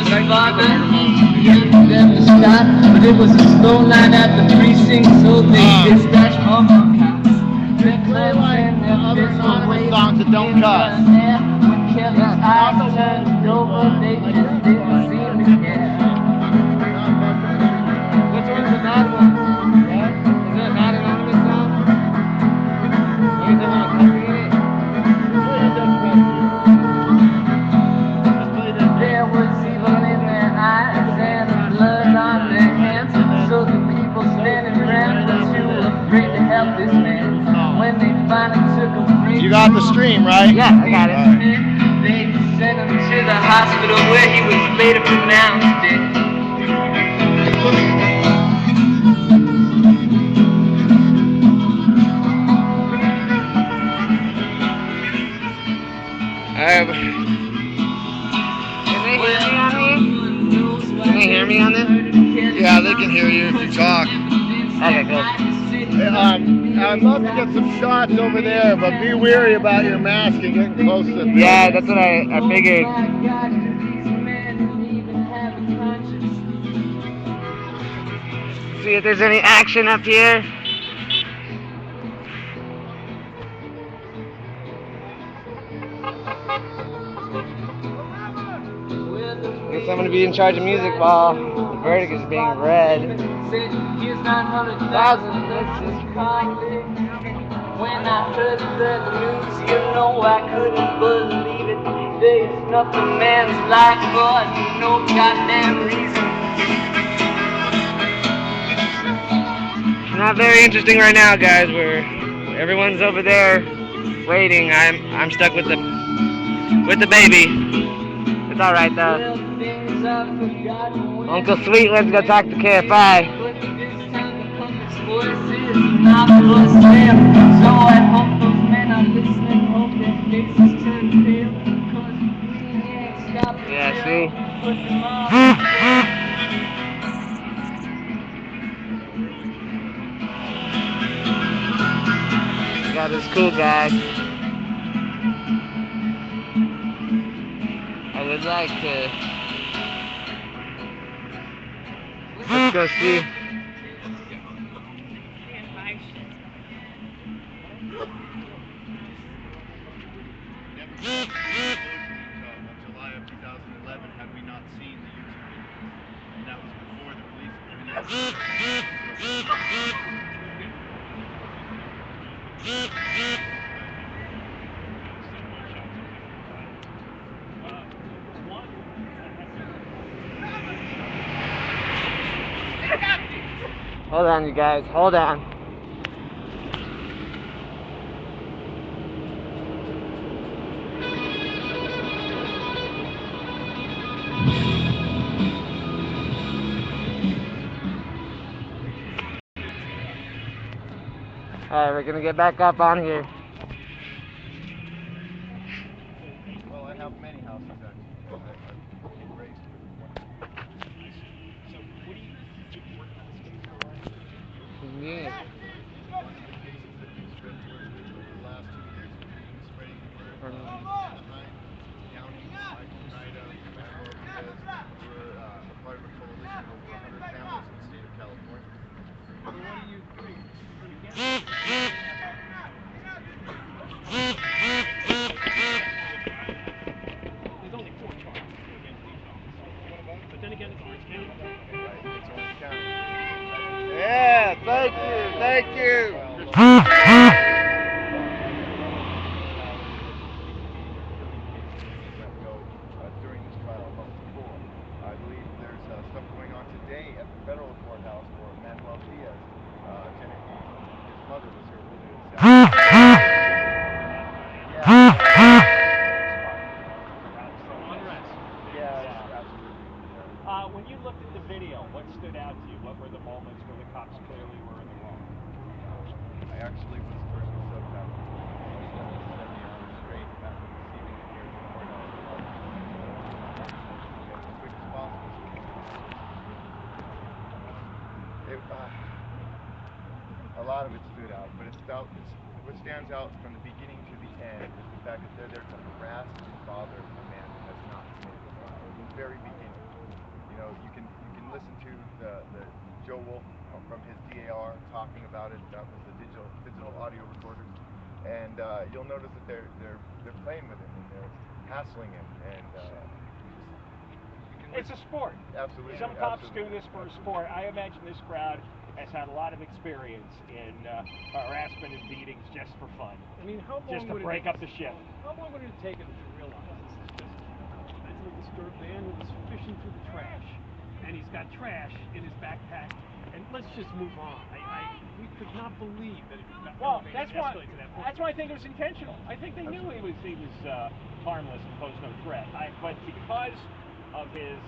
was father. He them to stop, but it was a slow night at the precinct, so they dispatched all my cops. They play like other anonymous songs that don't cuss. When Kelly's eyes turned over, they just didn't seem to care. Which one's the bad one? What? Is it a bad anonymous song? Maybe they want to copy it? There was evil in their eyes and blood on their hands, so the people standing around were too afraid to help this man. When they finally took him free, You got the stream, right? Yeah, I got it. They sent him to the hospital where he was later pronounced dead. Can they hear me on this? Yeah, they can hear you if you talk. Okay, good. I'd love to get some shots over there, but be wary about your mask and getting close to the building. Yeah, that's what I figured. See if there's any action up here. I guess I'm gonna be in charge of music while the verdict is being read. Here's 900,000, let's just call it. When I heard the news, you know I couldn't believe it. They snuffed a man's life for no goddamn reason. Not very interesting right now, guys. Everyone's over there waiting. I'm stuck with the baby. It's all right though. Uncle Sweet, let's go talk to KFI. Yeah, see? Got this cool guy. I would like to... Let's go see. July of 2011 had we not seen the YouTube video. And that was before the release of the Hold on, you guys. Hold on. Alright, we're gonna get back up on here. Well, I have many houses actually. I've been raised with one. So, what do you work on this case for? Yeah. One of the cases that we spread the word with over the last 2 years has been spreading the word from Anaheim, County, Ida, and Lopez. We're a part of a coalition of over 100 families in the state of California. So what do you do? There's only 4 charges against these officers. But then again, it's Orange County. Right, it's Orange County. Yeah, thank you, thank you. During this trial, about 4. I believe there's stuff going on today at the federal courthouse for Manuel Diaz. His mother was here earlier this afternoon. Unrest. Yeah, absolutely. When you looked at the video, what stood out to you? What were the moments where the cops clearly were in the wrong? I actually was the person who said that. 70 hours straight after receiving it here at the courthouse. As quick as possible. A lot of it stood out, but what stands out from the beginning to the end is the fact that they're there to harass and bother a man who has not committed a crime. From the very beginning. you can listen to the Joe Wolf from his DAR talking about it. That was the digital audio recorder, and you'll notice that they're playing with him and they're hassling him, and It's a sport. Absolutely. Some cops do this for a sport. I imagine this crowd has had a lot of experience in harassment and beatings just for fun. I mean, how long Just to would break up the shift. How long would it have taken to realize this is just a mentally disturbed man who was fishing through the trash, and he's got trash in his backpack, and let's just move on. We could not believe that it got elevated, escalated to that point. That's why I think it was intentional. I think they knew he was harmless and posed no threat. But because of his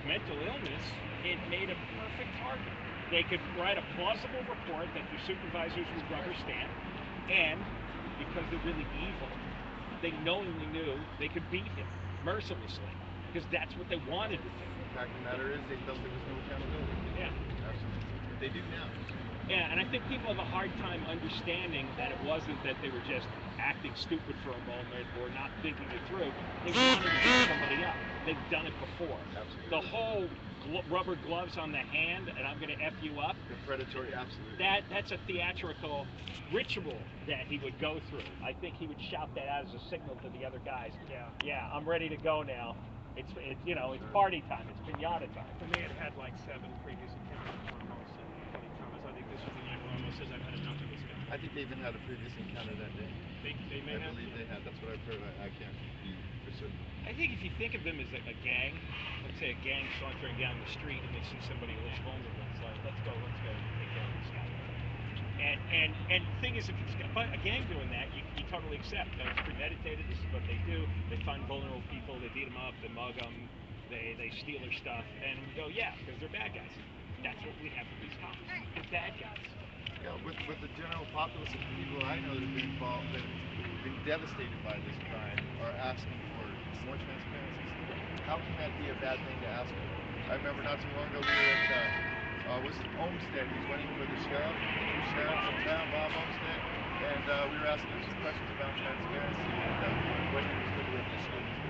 mental illness, it made a perfect target. They could write a plausible report that the supervisors would rubber stamp, and because they're really evil, they knowingly knew they could beat him mercilessly, because that's what they wanted to do. The fact of the matter is, they felt there was no accountability. Yeah. Absolutely. But they do now. Yeah, and I think people have a hard time understanding that it wasn't that they were just acting stupid for a moment or not thinking it through. They wanted to beat somebody up. They've done it before. Absolutely. The whole rubber gloves on the hand and I'm going to F you up. The predatory, absolutely. That's a theatrical ritual that he would go through. I think he would shout that out as a signal to the other guys. Yeah, I'm ready to go now. It's party time. It's pinata time. And they had like 7 previous encounters with Ramos and Kelly Thomas. I think this was the night where Ramos says, I've had enough of this guy. I think they even had a previous encounter that day. They may have. I believe they had. That's what I've heard. I can't be for certain. I think if you think of them as a gang, let's say a gang sauntering down the street and they see somebody who looks vulnerable, it's like, let's go take care of this guy. And the thing is, if it's a gang doing that, you totally accept. It's premeditated. This is what they do. They find vulnerable people, they beat them up, they mug them, they steal their stuff, and we go, yeah, because they're bad guys. That's what we have with these cops. They're bad guys. Yeah, with the general populace of people I know that have been involved, that have been devastated by this crime, are asking for more transparency. How can that be a bad thing to ask for? I remember not too long ago we were at was it Olmsted? He was running for the sheriff, new sheriff in town, Bob Olmsted, and we were asking him some questions about transparency and what he was going to initially to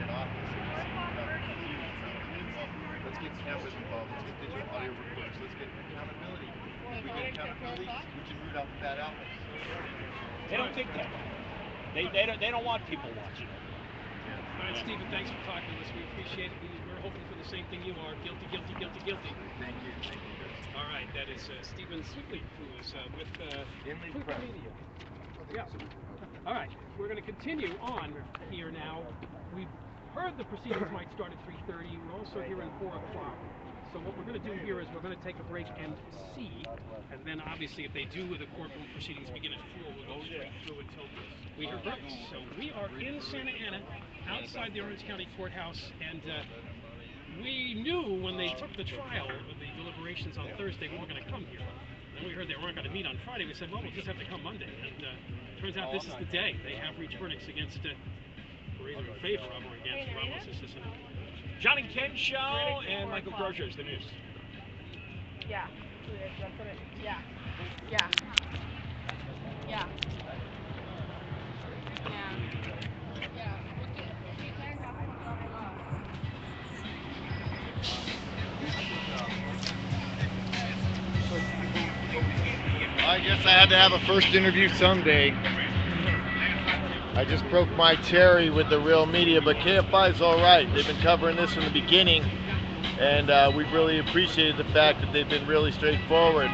get office. And he seemed confused. Let's get cameras involved. Let's get digital audio recorders. Let's get accountability. If we get accountability, we can root out the bad apples. They don't think that way. They don't want people watching. All right, Stephen, thanks for talking to us. We appreciate it. We're hoping for the same thing you are. Guilty, guilty, guilty, guilty. Thank you. Thank you, guys. All right, that is Stephen Sweetley, who is with inLeague Quick Media. Yeah. All right, we're going to continue on here now. We've heard the proceedings might start at 3:30. We're also hearing 4 o'clock. So what we're going to do here is we're going to take a break and see, and then obviously if they do the courtroom proceedings begin at 4, we'll go straight through until we hear verdicts. So we are in Santa Ana, outside the Orange County Courthouse, and we knew when they took the trial, the deliberations on Thursday, we were going to come here. Then we heard they weren't going to meet on Friday. We said, well, we'll just have to come Monday. And turns out this is the day. They have reached verdicts against, or either in favor of or against Ramos Assistant. John and Ken Show and Michael Grosier's the news. Yeah, that's what it is. Yeah. Yeah. Yeah. I guess I had to have a first interview someday. I just broke my cherry with the real media, but KFI's all right. They've been covering this from the beginning, and we really appreciated the fact that they've been really straightforward.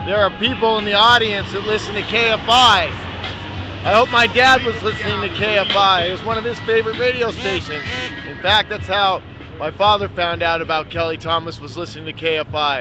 There are people in the audience that listen to KFI. I hope my dad was listening to KFI. It was one of his favorite radio stations. In fact, that's how my father found out about Kelly Thomas, was listening to KFI.